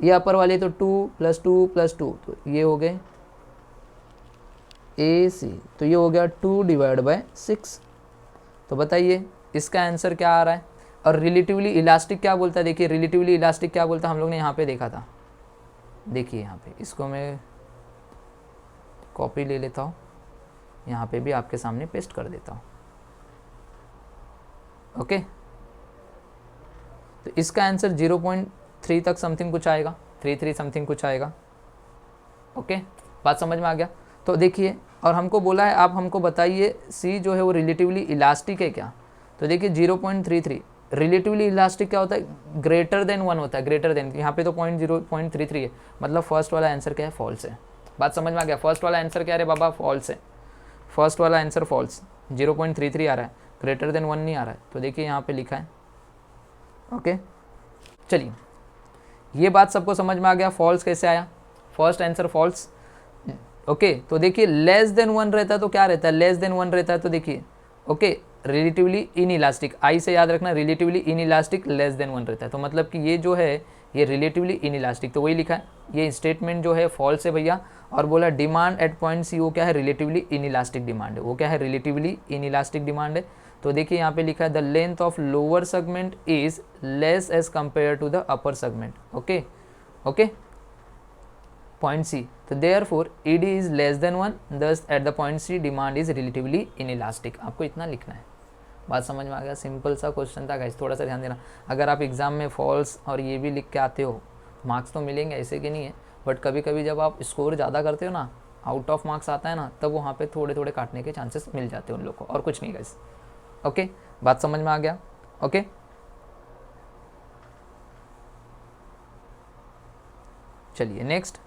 ये अपर वाले, तो 2 + 2 + 2, तो ये हो गए ए सी, तो ये हो गया 2 डिवाइड बाय 6। तो बताइए इसका आंसर क्या आ रहा है? और रिलेटिवली इलास्टिक क्या बोलता है? देखिए रिलेटिवली इलास्टिक क्या बोलता है, हम लोग ने यहाँ पे देखा था। देखिए यहाँ पे, इसको मैं कॉपी ले लेता हूँ, यहाँ पे भी आपके सामने पेस्ट कर देता हूँ, ओके। तो इसका आंसर 0.3 तक समथिंग कुछ आएगा, 33 समथिंग कुछ आएगा, ओके। बात समझ में आ गया? तो देखिए, और हमको बोला है आप हमको बताइए सी जो है वो रिलेटिवली इलास्टिक है क्या? तो देखिए 0.33 रिलेटिवली इलास्टिक क्या होता है? ग्रेटर देन 1 होता है, ग्रेटर देन। यहाँ पे तो 0.33 है, मतलब फर्स्ट वाला आंसर क्या है? फॉल्स है। बात समझ में आ गया? फर्स्ट वाला आंसर क्या है रे बाबा? फॉल्स है। फर्स्ट वाला आंसर फॉल्स, 0.33 आ रहा है, ग्रेटर देन 1 नहीं आ रहा है। तो देखिए यहाँ पे लिखा है, ओके। चलिए ये बात सबको समझ में आ गया? फॉल्स कैसे आया? First answer false, okay. तो देखिए लेस देन 1 रहता है तो क्या रहता है? लेस देन 1 रहता है तो देखिए, ओके, रिलेटिवली इन इलास्टिक, आई से याद रखना, relatively inelastic less than 1 रहता है। तो मतलब कि ये जो है ये रिलेटिवली इन इलास्टिक, तो वही लिखा है। ये स्टेटमेंट जो है फॉल्स है भैया। और बोला डिमांड एट पॉइंट सी वो क्या है? रिलेटिवली इन इलास्टिक डिमांड है। वो क्या है? रिलेटिवली इन इलास्टिक डिमांड है। तो देखिए यहाँ पे लिखा है the length of lower segment is less as compare to the upper segment, okay okay, point C. तो therefore ED is less than 1, thus at the point C demand is relatively inelastic. आपको इतना लिखना है। बात समझ में आ गया? सिंपल सा क्वेश्चन था गाइस, थोड़ा सा ध्यान देना। अगर आप एग्जाम में फॉल्स और ये भी लिख के आते हो, मार्क्स तो मिलेंगे, ऐसे कि नहीं है, बट कभी कभी जब आप स्कोर ज़्यादा करते हो ना, आउट ऑफ मार्क्स आता है ना, तब वहाँ पे थोड़े थोड़े काटने के चांसेस मिल जाते हैं उन लोग को, और कुछ नहीं गाइस, ओके। बात समझ में आ गया? ओके। चलिए नेक्स्ट,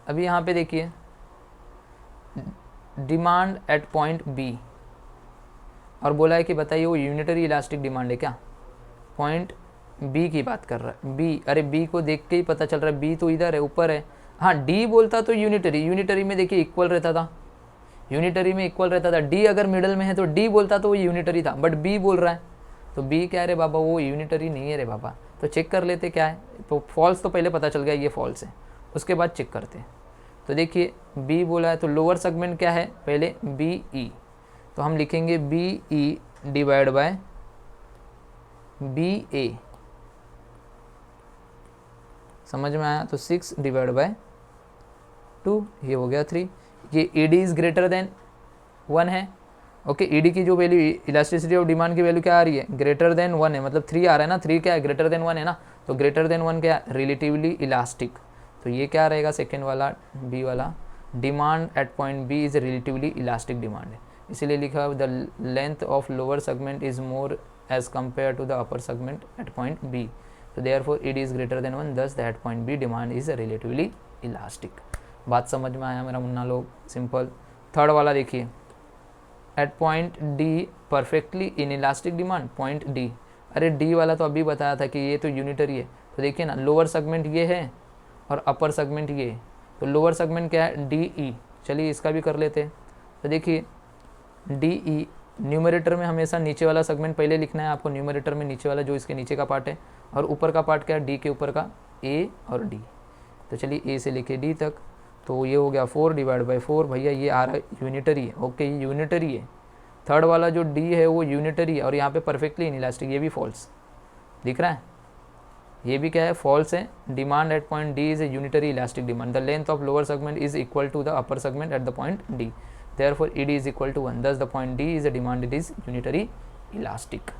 अभी यहाँ पे देखिए डिमांड एट पॉइंट बी, और बोला है कि बताइए वो यूनिटरी इलास्टिक डिमांड है क्या? पॉइंट बी की बात कर रहा है। बी, अरे बी को देख के ही पता चल रहा है, बी तो इधर है, ऊपर है। हाँ, डी बोलता तो यूनिटरी, यूनिटरी में देखिए इक्वल रहता था, यूनिटरी में इक्वल रहता था। डी अगर मिडल में है तो डी बोलता तो वो यूनिटरी था, बट बी बोल रहा है तो बी क्या है रे बाबा? वो यूनिटरी नहीं है रे बाबा। तो चेक कर लेते क्या है। तो फॉल्स तो पहले पता चल गया ये फॉल्स है, उसके बाद चेक करते हैं। तो देखिए बी बोला है तो लोअर सेगमेंट क्या है? पहले बी ई, तो हम लिखेंगे B E divide by B A. समझ में आया? तो 6 डिवाइड बाय 2, ये हो गया 3। ये ED इज ग्रेटर देन 1 है, ओके ईडी की जो वैल्यू इलास्टिसिटी ऑफ डिमांड की वैल्यू क्या आ रही है, ग्रेटर देन 1 है, मतलब 3 आ रहा है ना, 3 क्या है, ग्रेटर देन 1 है ना, तो ग्रेटर देन 1 क्या है, रिलेटिवली इलास्टिक। तो ये क्या रहेगा सेकेंड वाला बी वाला, demand at point B is relatively elastic demand है, इसीलिए लिखा the length of lower segment is more as compare to the upper segment at point B, तो therefore ED is greater than 1, thus the at point B demand is relatively elastic. बात समझ में आया मेरा मुन्ना लोग, सिंपल। थर्ड वाला देखिए, at point D perfectly inelastic demand, point D, अरे डी वाला तो अभी बताया था कि ये तो यूनिटरी है, तो देखिए ना लोअर सेगमेंट ये है और अपर सेगमेंट ये है, तो लोअर सेगमेंट क्या है, डी ई, चलिए इसका भी कर लेते हैं। तो देखिए डी ई, न्यूमरेटर में हमेशा नीचे वाला सेगमेंट पहले लिखना है आपको, न्यूमरेटर में नीचे वाला जो इसके नीचे का पार्ट है, और ऊपर का पार्ट क्या है, डी के ऊपर का ए और डी, तो चलिए ए से लेके डी तक, तो ये हो गया 4 डिवाइड बाई 4, भैया ये आ रहा है यूनिटरी है, ओके ये यूनिटरी है। थर्ड वाला जो डी है वो यूनिटरी है, और यहाँ पे परफेक्टली इनइलास्टिक, ये भी फॉल्स दिख रहा है, ये भी क्या है, फॉल्स है। Demand at point D is a unitary elastic demand, the length of lower segment is equal to the upper segment at the point D, therefore ED is equal to 1, thus the point D is a demand, it is unitary elastic.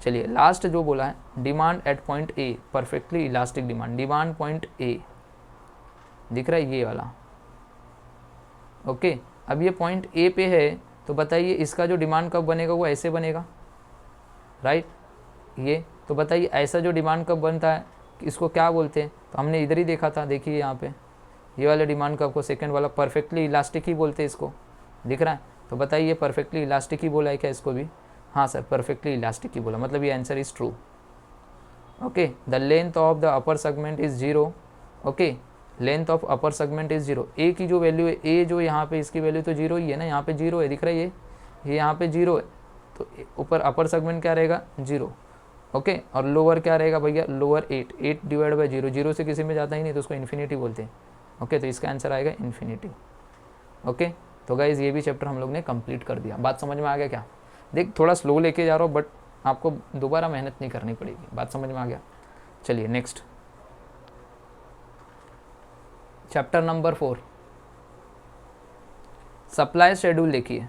चलिए लास्ट जो बोला है, demand at point A perfectly elastic demand, demand point A दिख रहा है ये वाला, ओके अब ये पॉइंट ए पे है, तो बताइए इसका जो डिमांड कब बनेगा, वो ऐसे बनेगा, राइट ये, तो बताइए ऐसा जो डिमांड कब बनता है, इसको क्या बोलते हैं, तो हमने इधर ही देखा था, देखिए यहाँ पे ये वाले डिमांड कब को, सेकंड वाला परफेक्टली इलास्टिक ही बोलते हैं इसको, दिख रहा है, तो बताइए परफेक्टली इलास्टिक ही बोला है क्या इसको भी, हाँ सर परफेक्टली इलास्टिक ही बोला, मतलब ये answer is true. Okay the length of the upper segment is 0, okay length of upper segment is 0, ए की जो वैल्यू है, ए जो यहाँ पे इसकी वैल्यू तो 0 ही है ना, यहाँ पे 0 है, दिख रहा है ये यहाँ पे 0 है, तो ऊपर अपर सेगमेंट क्या रहेगा 0, ओके और लोअर क्या रहेगा भैया, लोअर 8 डिवाइड बाई 0, 0 से किसी में जाता ही नहीं, तो उसको इन्फिनिटी बोलते हैं, ओके तो इसका आंसर आएगा इन्फिनिटी। ओके तो गाइज ये भी चैप्टर हम लोग ने कंप्लीट कर दिया, बात समझ में आ गया क्या, देख थोड़ा स्लो लेके जा रहा हूँ, बट आपको दोबारा मेहनत नहीं करनी पड़ेगी, बात समझ में आ गया। चलिए next chapter number 4, supply schedule देखिए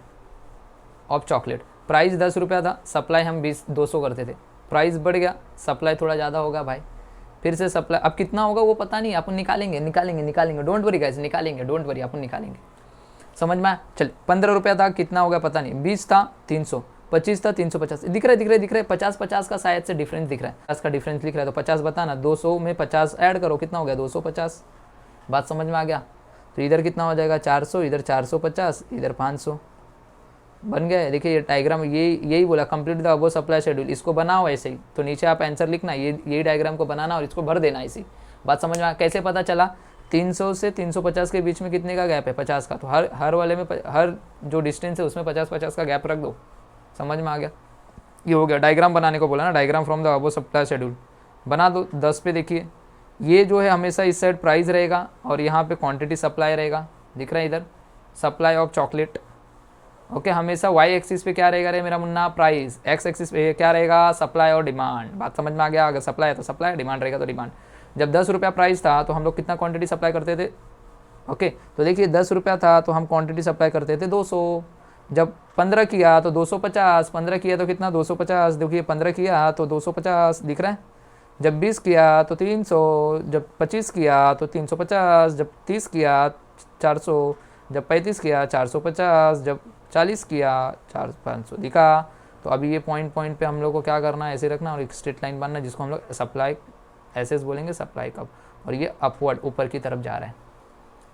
ऑफ चॉकलेट। प्राइस 10 रुपया था, सप्लाई हम 200 करते थे, प्राइस बढ़ गया, सप्लाई थोड़ा ज़्यादा होगा भाई, फिर से सप्लाई अब कितना होगा वो पता नहीं, अपन निकालेंगे, डोंट वरी गाइस, निकालेंगे, डोंट वरी, अपन निकालेंगे, समझ में आया। चल 15 रुपया था, कितना होगा पता नहीं, 20 था 300, 25 था 350, दिख रहा है 50 का शायद से डिफरेंस दिख रहा है, 50 का डिफरेंस लिख रहा है, तो 50 बताना, 200 में 50 ऐड करो, कितना हो गया 250, बात समझ में आ गया। तो इधर कितना हो जाएगा 400, इधर 450, इधर 500, बन गया है। देखिए ये डायग्राम यही बोला, complete the above supply schedule, इसको बनाओ ऐसे ही, तो नीचे आप आंसर लिखना, यही डायग्राम को बनाना और इसको भर देना इसी, बात समझ में आ। कैसे पता चला, 300 से 350 के बीच में कितने का गैप है, 50 का, तो हर वाले में हर जो डिस्टेंस है उसमें 50-50 का गैप रख दो, समझ में आ गया। ये हो गया, डायग्राम बनाने को बोला ना, diagram from the above supply schedule बना दो। 10 पे देखिए, ये जो है हमेशा इस साइड प्राइस रहेगा और यहाँ पे क्वांटिटी सप्लाई रहेगा, दिख रहा है इधर सप्लाई ऑफ चॉकलेट, ओके हमेशा वाई एक्सिस पे क्या रहेगा रे मेरा मुन्ना, प्राइस, एक्स एक्सिस पे क्या रहेगा, सप्लाई और डिमांड, बात समझ में आ गया। अगर सप्लाई है तो सप्लाई, डिमांड रहेगा तो डिमांड। जब 10 रुपया प्राइस था तो हम लोग कितना क्वांटिटी सप्लाई करते थे, ओके तो देखिए 10 रुपया था तो हम क्वांटिटी सप्लाई करते थे 200, जब 15 किया तो 250, 15 किया तो कितना 250, देखिए 15 किया तो 250, दिख रहा है, जब 20 किया तो 300, जब 25 किया तो 350, जब 30 किया 400, जब 35 किया 450, जब 40 किया 500, दिखा। तो अभी ये पॉइंट पे हम लोग को क्या करना है, ऐसे रखना और एक स्ट्रेट लाइन बनना, जिसको हम लोग सप्लाई ऐसे बोलेंगे, सप्लाई कब, और ये अपवर्ड ऊपर की तरफ जा रहा है,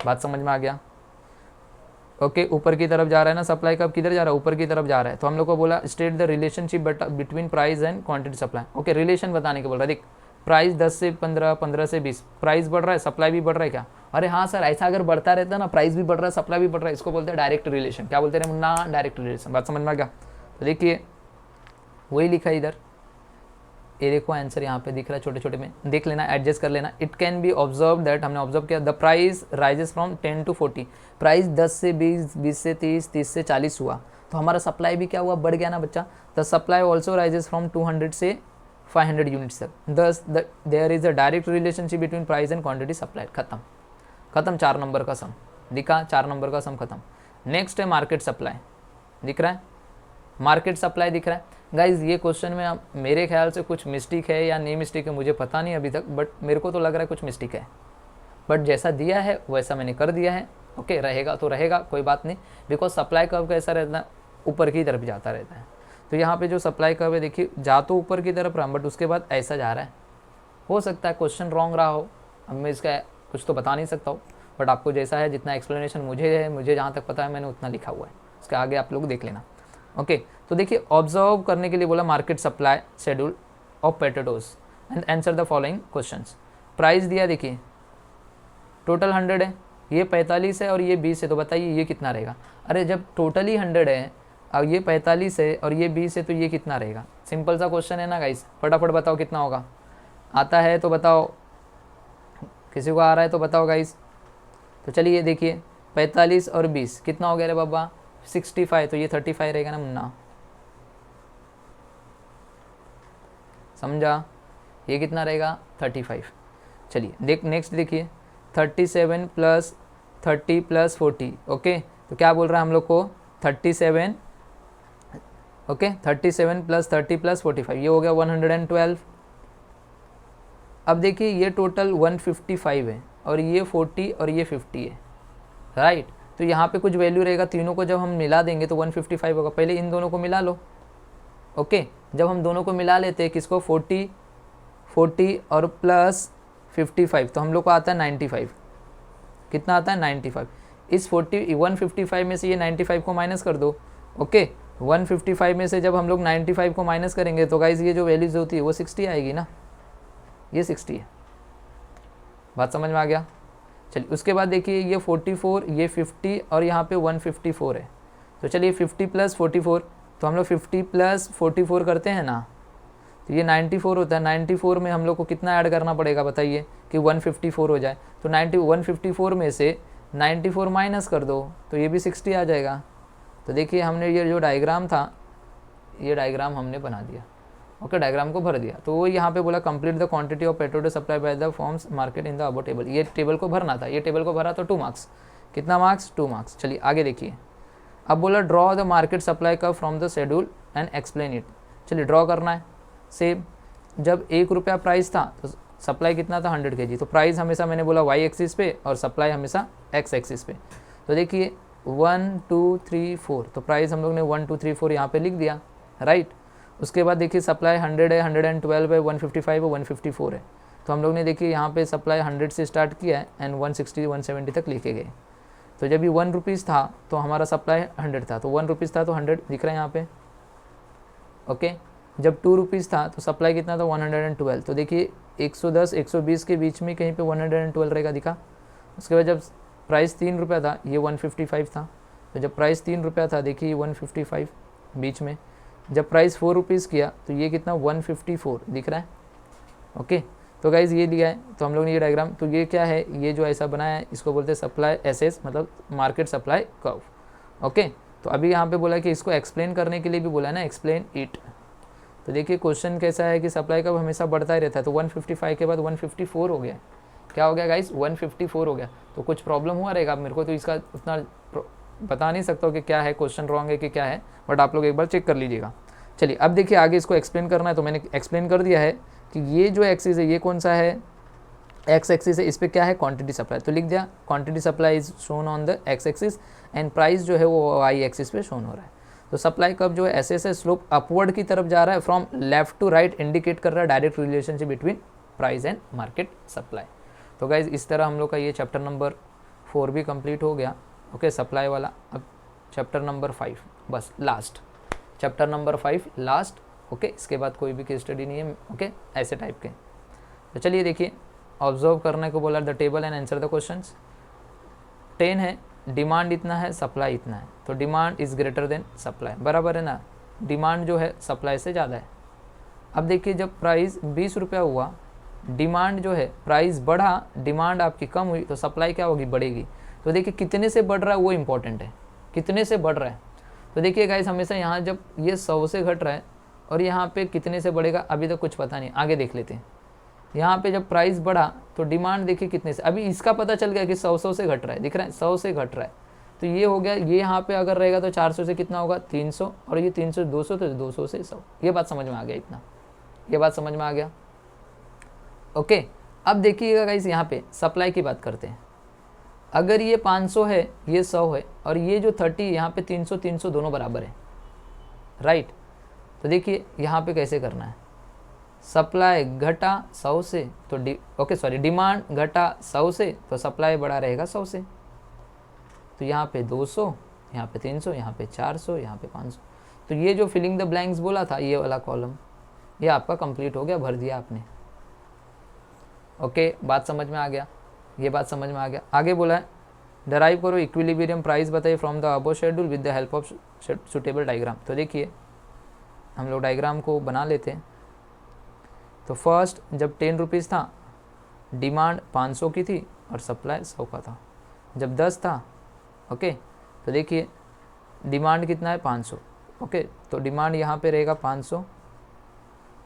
बात समझ में आ गया। ओके ऊपर की तरफ जा रहा है ना, सप्लाई कब किधर जा रहा है, ऊपर की तरफ जा रहा है। तो हम लोग को बोला state the relationship between price and quantity supply, okay relation बताने के बोल रहा है। देख प्राइस 10 से 15, 15 से 20, प्राइस बढ़ रहा है, सप्लाई भी बढ़ रहा है क्या, अरे हाँ सर ऐसा अगर बढ़ता रहता है ना, प्राइस भी बढ़ रहा है सप्लाई भी बढ़ रहा है, इसको बोलते हैं डायरेक्ट रिलेशन। क्या बोलते हैं मुन्ना, डायरेक्ट रिलेशन, बात समझ में आ गया। तो देखिए वही लिखा है इधर, ये देखो आंसर यहाँ पे दिख रहा है, छोटे छोटे में देख लेना, एडजस्ट कर लेना। It can be observe that, हमने ऑब्जर्व किया, the price rises from 10 to 40, price 10 से 20, 20 से 30, 30 से 40 हुआ, तो हमारा सप्लाई भी क्या हुआ, बढ़ गया ना बच्चा। The supply also rises from 200 से 500 यूनिट्स तक, thus there is a direct relationship between price and quantity supply. खत्म 4 नंबर का सम दिखा, 4 नंबर का सम खत्म। नेक्स्ट है मार्केट सप्लाई, दिख रहा है मार्केट सप्लाई दिख रहा है। गाइज ये क्वेश्चन में आप मेरे ख्याल से कुछ मिस्टेक है या नहीं मिस्टेक है मुझे पता नहीं अभी तक, बट मेरे को तो लग रहा है कुछ मिस्टेक है, बट जैसा दिया है वैसा मैंने कर दिया है। ओके, रहेगा तो रहेगा, कोई बात नहीं, बिकॉज सप्लाई कर्व कैसा रहता है, ऊपर की तरफ जाता रहता है। तो यहाँ पे जो सप्लाई कर्व है देखिए, जा तो ऊपर की तरफ रहा बट उसके बाद ऐसा जा रहा है। हो सकता है क्वेश्चन रॉन्ग रहा हो, अब मैं इसका कुछ तो बता नहीं सकता हूँ, बट आपको जैसा है, जितना एक्सप्लेनेशन मुझे है, मुझे जहाँ तक पता है मैंने उतना लिखा हुआ है, उसके आगे आप लोग देख लेना। ओके, तो देखिए ऑब्जर्व करने के लिए बोला market supply schedule of potatoes and answer the following questions. Price दिया देखिए, टोटल 100 है, ये 45 है और ये 20 है, तो बताइए ये कितना रहेगा। अरे जब टोटल ही 100 है और ये 45 है और ये 20 है तो ये कितना रहेगा। सिंपल सा क्वेश्चन है ना गाइस, फटाफट बताओ कितना होगा। आता है तो बताओ, किसी को आ रहा है तो बताओ गाइस। तो चलिए देखिए 45 और 20 कितना हो गया रे बाबा, 65, तो ये 35 रहेगा ना मुन्ना, समझा, ये कितना रहेगा 35। चलिए देख नेक्स्ट देखिए 37 प्लस 30 प्लस 40। ओके, तो क्या बोल रहा है हम लोग को 37, ओके 37 प्लस 30 प्लस 45, ये हो गया 112। अब देखिए ये टोटल 155 है और ये 40 और ये 50 है, राइट। तो यहाँ पे कुछ वैल्यू रहेगा, तीनों को जब हम मिला देंगे तो 155 होगा। पहले इन दोनों को मिला लो। ओके, जब हम दोनों को मिला लेते हैं, किसको, 40 और प्लस 55, तो हम लोग को आता है 95। कितना आता है 95। इस 155 में से ये 95 को माइनस कर दो। ओके, 155 में से जब हम लोग 95 को माइनस करेंगे तो गाइज ये जो वैल्यूज होती है वो 60 आएगी ना, ये 60 है। बात समझ में आ गया। चलिए उसके बाद देखिए ये 44, ये 50 और यहाँ पे 154 है। तो चलिए 50 प्लस 44, तो हम लोग 50 प्लस 44 करते हैं ना, तो ये 94 होता है। 94 में हम लोग को कितना ऐड करना पड़ेगा बताइए कि 154 हो जाए। तो 154 में से 94 माइनस कर दो तो ये भी 60 आ जाएगा। तो देखिए हमने ये जो डायग्राम था, ये डायग्राम हमने बना दिया। ओके, डायग्राम को भर दिया। तो वो यहाँ पे बोला complete the quantity of potato supply by the forms market in the above table. ये टेबल को भरना था, ये टेबल को भरा तो 2 मार्क्स। कितना मार्क्स, 2 मार्क्स। चलिए आगे देखिए, अब बोला draw the market supply curve from the schedule and explain it. चलिए ड्रॉ करना है। सेम, जब 1 रुपया प्राइस था तो सप्लाई कितना था 100 kg, तो प्राइस हमेशा मैंने बोला वाई एक्सिस पे और सप्लाई हमेशा एक्स एक्सिस पे। तो देखिए 1 2 3 4, तो प्राइस हम लोग ने 1 2 3 4 यहाँ पे लिख दिया, राइट। उसके बाद देखिए सप्लाई 100 है, 112 है, 155 है, 154 है। तो हम लोग ने देखिए यहाँ पे सप्लाई 100 से स्टार्ट किया है एंड 160 170 तक लेके गए। तो जब ये 1 रुपीज़ था तो हमारा सप्लाई 100 था, तो 1 रुपीज़ था तो 100 दिख रहा है यहाँ पे। ओके, जब 2 रुपीज़ था तो सप्लाई कितना था 112। तो देखिए 110 120 के बीच में कहीं पे 112 रहेगा, दिखा। उसके बाद जब प्राइस 3 रुपया था, ये 155 था। तो जब प्राइस 3 रुपया था देखिए 155 बीच में। जब प्राइस 4 रुपीज़ किया तो ये कितना 154 दिख रहा है। ओके, तो गाइज़ ये लिया है। तो हम लोग ने ये डायग्राम, तो ये क्या है, ये जो ऐसा बनाया है इसको बोलते हैं सप्लाई एसएस, मतलब मार्केट सप्लाई कर्व। ओके, तो अभी यहाँ पे बोला कि इसको एक्सप्लेन करने के लिए भी बोला है ना, एक्सप्लेन इट। तो देखिए क्वेश्चन कैसा है कि सप्लाई कर्व हमेशा बढ़ता ही रहता है। तो 155 के बाद 154 हो गया। क्या हो गया गाइस, 154 हो गया। तो कुछ प्रॉब्लम हुआ रहेगा, मेरे को तो इसका उतना बता नहीं सकता हूँ कि क्या है, क्वेश्चन रॉन्ग है कि क्या है, बट आप लोग एक बार चेक कर लीजिएगा। चलिए अब देखिए आगे इसको एक्सप्लेन करना है। तो मैंने एक्सप्लेन कर दिया है कि ये जो एक्सिस है ये कौन सा है, एक्स एक्सिस है, इस पर क्या है क्वांटिटी सप्लाई। तो लिख दिया quantity supply is shown on the x axis and price जो है वो वाई एक्सिस पे शोन हो रहा है। तो सप्लाई कर्व जो है ऐसे ऐसे स्लोप अपवर्ड की तरफ जा रहा है, from left to right indicate कर रहा है direct relationship between price and market supply. तो गाइज इस तरह हम लोग का ये चैप्टर नंबर 4 भी कंप्लीट हो गया। ओके, सप्लाई वाला। अब चैप्टर नंबर 5 बस last, chapter number 5 last. Okay, इसके बाद कोई भी केस स्टडी नहीं है। ओके, ऐसे टाइप के। तो चलिए देखिए, ऑब्जर्व करने को बोला the table and answer the questions. 10 है, डिमांड इतना है, सप्लाई इतना है, तो demand is greater than supply, बराबर है ना। डिमांड जो है सप्लाई से ज़्यादा है। अब देखिए जब प्राइस 20 रुपया हुआ, डिमांड जो है प्राइस बढ़ा, डिमांड आपकी कम हुई, तो सप्लाई क्या होगी, बढ़ेगी। तो देखिए कितने से बढ़ रहा है वो इंपॉर्टेंट है, कितने से बढ़ रहा है। तो देखिए गाइस हमेशा यहाँ जब ये 100 से घट रहा है और यहाँ पे कितने से बढ़ेगा अभी तक कुछ पता नहीं, आगे देख लेते हैं। यहाँ पे जब प्राइस बढ़ा तो डिमांड देखिए कितने से, अभी इसका पता चल गया कि 100 से घट रहा है, दिख रहा है 100 से घट रहा है। तो ये हो गया, ये यहाँ पे अगर रहेगा तो 400 से कितना होगा 300, और ये 300 200 तो 200 से 100। ये बात समझ में आ गया इतना, ये बात समझ में आ गया। ओके, अब देखिएगा गाइस यहाँ पे सप्लाई की बात करते हैं। अगर ये 500 है, ये 100 है, और ये जो 30 यहाँ पे 300 300 दोनों बराबर है, राइट। तो देखिए यहाँ पे कैसे करना है, सप्लाई घटा 100 से तो डिमांड घटा 100 से तो सप्लाई बड़ा रहेगा 100 से। तो यहाँ पे 200, यहाँ पे 300, यहाँ पे 400, यहाँ पे 500। तो ये जो फिलिंग द ब्लैंक्स बोला था, ये वाला कॉलम, ये आपका कंप्लीट हो गया, भर दिया आपने। ओके, बात समझ में आ गया, ये बात समझ में आ गया। आगे बोला है डराइव करो इक्विलिब्रियम प्राइस बताइए from the above schedule with the help of suitable diagram. तो देखिए हम लोग डायग्राम को बना लेते हैं। तो फर्स्ट जब 10 रुपीज़ था, डिमांड 500 की थी और सप्लाई 100 का था। जब 10 था, ओके, तो देखिए डिमांड कितना है 500, ओके, तो डिमांड यहाँ पे रहेगा 500।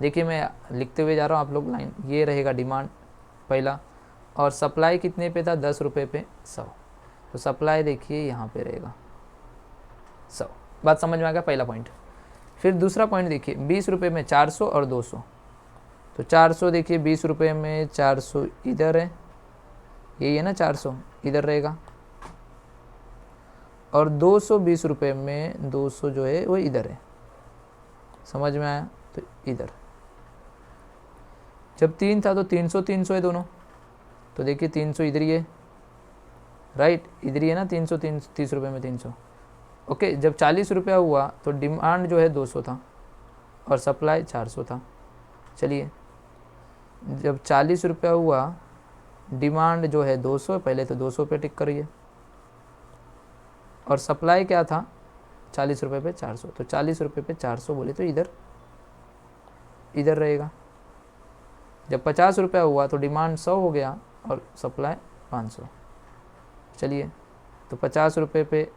देखिए मैं लिखते हुए जा रहा हूँ, आप लोग लाइन, ये रहेगा डिमांड पहला, और सप्लाई कितने पे था 10 रुपये पे 100, तो सप्लाई देखिए यहाँ पे रहेगा 100। बात समझ में आ गया, पहला पॉइंट। फिर दूसरा पॉइंट देखिए 20 रुपये में 400 और 200, तो 400 देखिए 20 रुपये में 400 इधर है, यही है ना 400 इधर रहेगा, और 220 रुपये में 200 जो है वो इधर है। समझ में आया, तो इधर। जब 3 था तो 300 300 है दोनों, तो देखिए 300 इधर ही है, राइट, इधर ही है ना 300 30 रुपये में 300। ओके, जब 40 रुपया हुआ तो डिमांड जो है 200 था और सप्लाई 400 था। चलिए जब 40 रुपया हुआ, डिमांड जो है 200, पहले तो 200 पे टिक करिए, और सप्लाई क्या था 40 रुपये पे 400, तो 40 रुपये पे 400 बोले तो इधर रहेगा। जब 50 रुपया हुआ तो डिमांड 100 हो गया और सप्लाई 500। चलिए तो 50 रुपये पे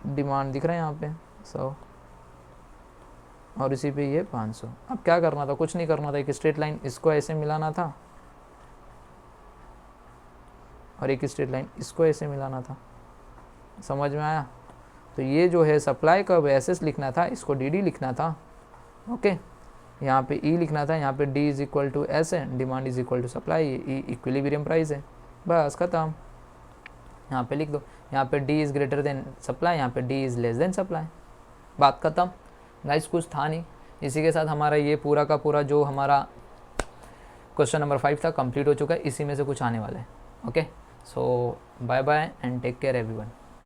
डिमांड दिख रहा है यहाँ पे 100, और इसी पे ये 500। अब क्या करना था, कुछ नहीं करना था, एक स्ट्रेट लाइन इसको ऐसे मिलाना था और एक स्ट्रेट लाइन इसको ऐसे मिलाना था। समझ में आया। तो ये जो है सप्लाई का एसएस लिखना था, इसको डीडी लिखना था। ओके, यहाँ पे ई लिखना था, यहाँ पे D is equal to S है, demand is equal to supply, E equilibrium price है, बस खत्म। यहाँ पे लिख दो, यहाँ पे D is greater than supply, यहाँ पे D is less than supply, बात खत्म। गाइस कुछ था नहीं। इसी के साथ हमारा ये पूरा का पूरा जो हमारा क्वेश्चन नंबर 5 था कंप्लीट हो चुका है। इसी में से कुछ आने वाला है। Okay, so bye bye and take care everyone.